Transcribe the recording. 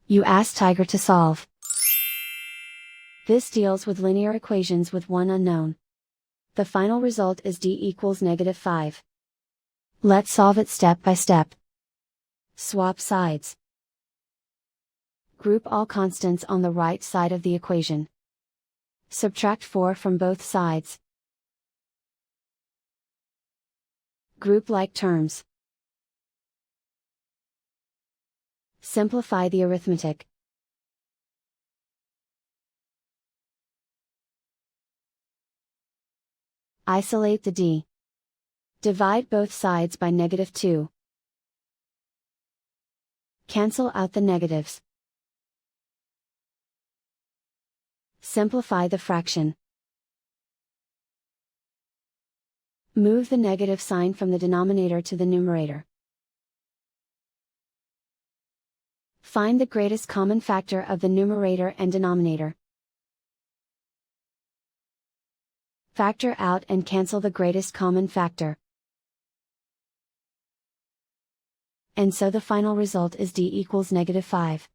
You ask Tiger to solve. This deals with linear equations with one unknown. The final result is d equals -5. Let's solve it step by step. Swap sides. Group all constants on the right side of the equation. Subtract 4 from both sides. Group like terms. Simplify the arithmetic. Isolate the d. Divide both sides by -2. Cancel out the negatives. Simplify the fraction. Move the negative sign from the denominator to the numerator. Find the greatest common factor of the numerator and denominator. Factor out and cancel the greatest common factor. And so the final result is d equals -5.